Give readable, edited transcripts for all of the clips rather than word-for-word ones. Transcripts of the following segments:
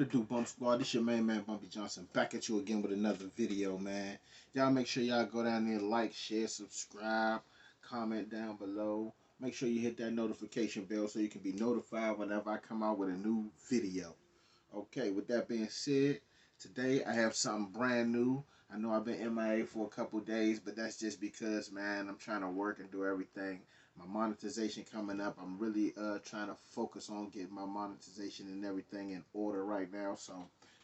it do, Bump Squad? This your main man, Bumpy Johnson, back at you again with another video, man. Y'all make sure y'all go down there, like, share, subscribe, comment down below. Make sure you hit that notification bell so you can be notified whenever I come out with a new video. Okay, with that being said, today I have something brand new. I know I've been MIA for a couple days, but that's just because, man, I'm trying to work and do everything. My monetization coming up. I'm really trying to focus on getting my monetization and everything in order right now. So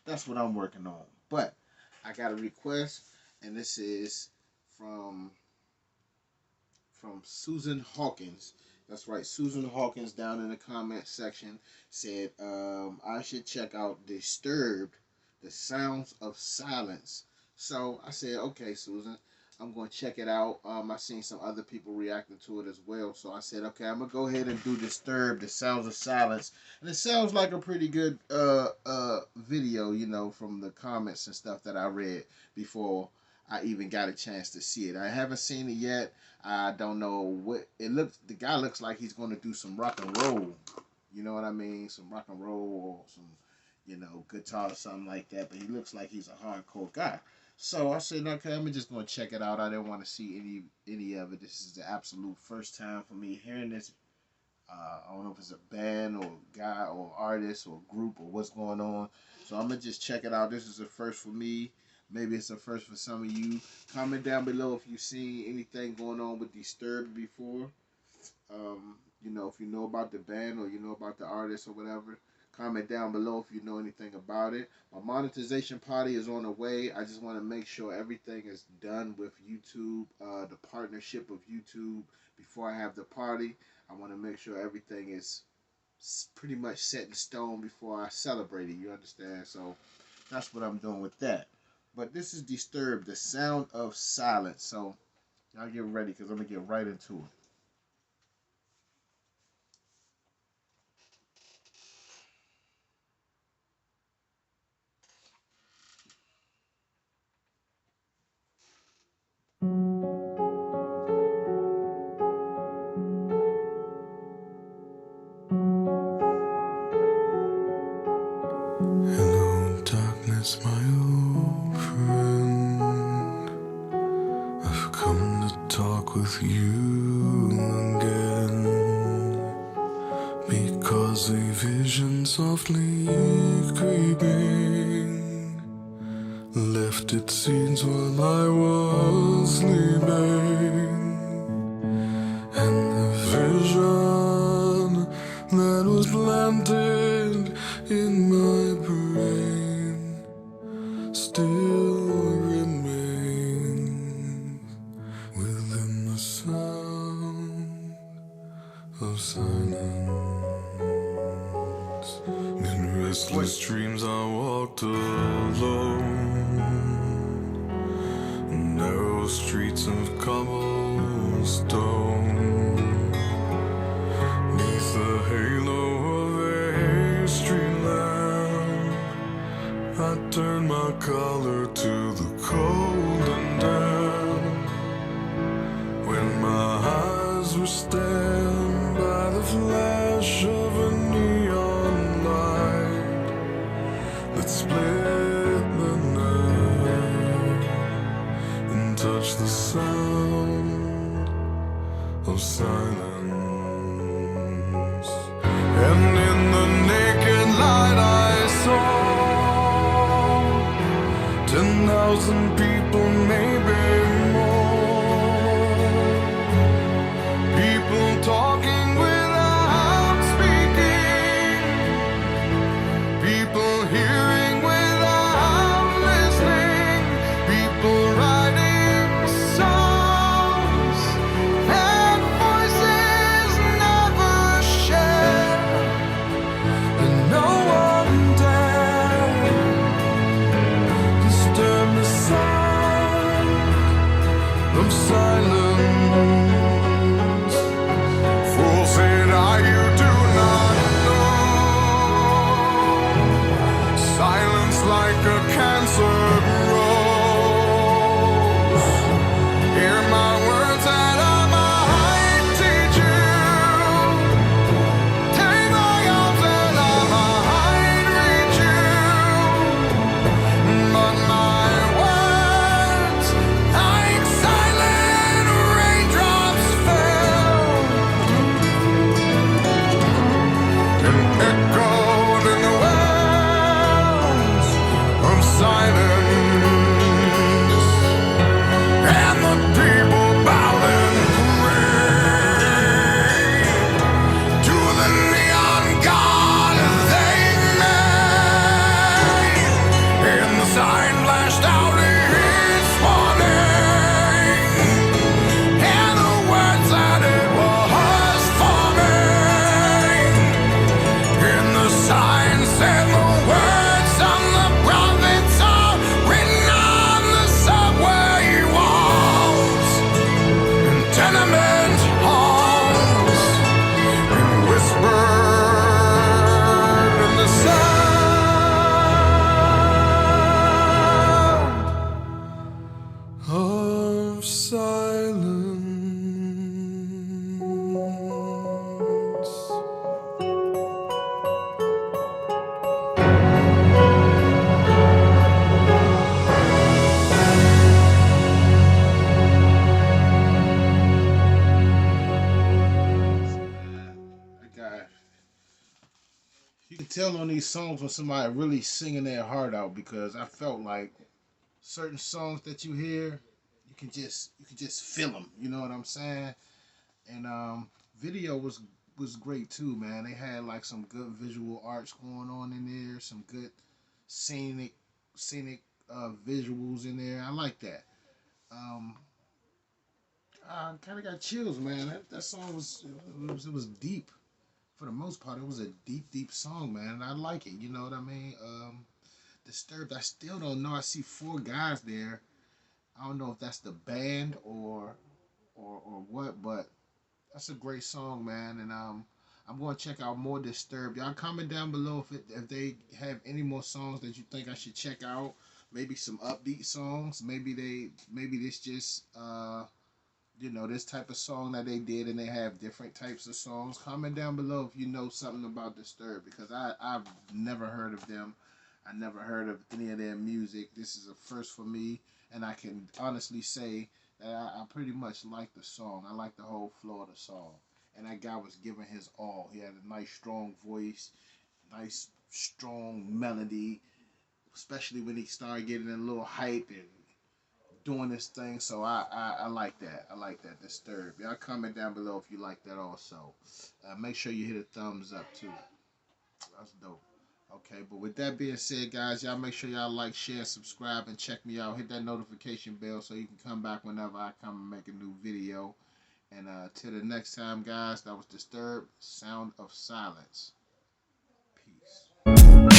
that's what I'm working on. But I got a request, and this is from Susan Hawkins. That's right, Susan Hawkins down in the comment section said I should check out Disturbed, The Sounds of Silence. So I said, okay, Susan, I'm going to check it out. I seen some other people reacting to it as well. So I said, okay, I'm going to go ahead and do Disturbed, The Sounds of Silence. And it sounds like a pretty good video, you know, from the comments and stuff that I read before I even got a chance to see it. I haven't seen it yet. I don't know what it looks. The guy looks like he's going to do some rock and roll. You know what I mean? Some rock and roll or some, you know, guitar or something like that. But he looks like he's a hardcore guy. So I said, okay, I'm just going to check it out. I didn't want to see any of it. This is the absolute first time for me hearing this. I don't know if it's a band or a guy or artist or group or what's going on. So I'm going to just check it out. This is a first for me. Maybe it's a first for some of you. Comment down below if you've seen anything going on with Disturbed before. You know, if you know about the band or you know about the artist or whatever. Comment down below if you know anything about it. My monetization party is on the way. I just want to make sure everything is done with YouTube, the partnership of YouTube before I have the party. I want to make sure everything is pretty much set in stone before I celebrate it. You understand? So that's what I'm doing with that. But this is Disturbed, The Sound of Silence. So y'all get ready because I'm going to get right into it. Hello, darkness, my old friend. I've come to talk with you again, because a vision softly creeping left its seeds while I was sleeping, and the vision that was planted in my brain still remains within the sound of silence. In restless dreams I walked alone, narrow streets of cobblestone, neath the halo of a street lamp. I turned my collar to the cold and damp, when my eyes were stabbed by the flash of a neon light that split the night and touched the sound of silence. And in the naked light I saw 10,000 people, maybe more. People talking without speaking, people hearing without listening, people writing songs that voices never share, and no one dare disturb the sound You can tell on these songs when somebody really singing their heart out, because I felt like certain songs that you hear, you can just feel them. You know what I'm saying? And video was great too, man. They had like some good visual arts going on in there, some good scenic scenic visuals in there. I like that. Um, I kind of got chills, man. That song was deep for the most part. It was a deep song, man, and I like it. You know what I mean? Disturbed. I still don't know. I see four guys there. I don't know if that's the band or what, but that's a great song, man. And I'm going to check out more Disturbed. Y'all comment down below if they have any more songs that you think I should check out. Maybe some upbeat songs. Maybe this just this type of song that they did, and they have different types of songs. Comment down below if you know something about Disturbed, because I've never heard of them. I never heard of any of their music. This is a first for me, and I can honestly say that I pretty much like the song. I like the whole flow of the song, and that guy was giving his all. He had a nice strong voice, nice strong melody, especially when he started getting a little hype and doing this thing. So I like that. I like that. Disturbed. Y'all comment down below if you like that also. Make sure you hit a thumbs up too. That's dope. Okay, but with that being said, guys, y'all make sure y'all like, share, subscribe, and check me out. Hit that notification bell so you can come back whenever I come and make a new video. And till the next time, guys, that was Disturbed, Sound of Silence. Peace.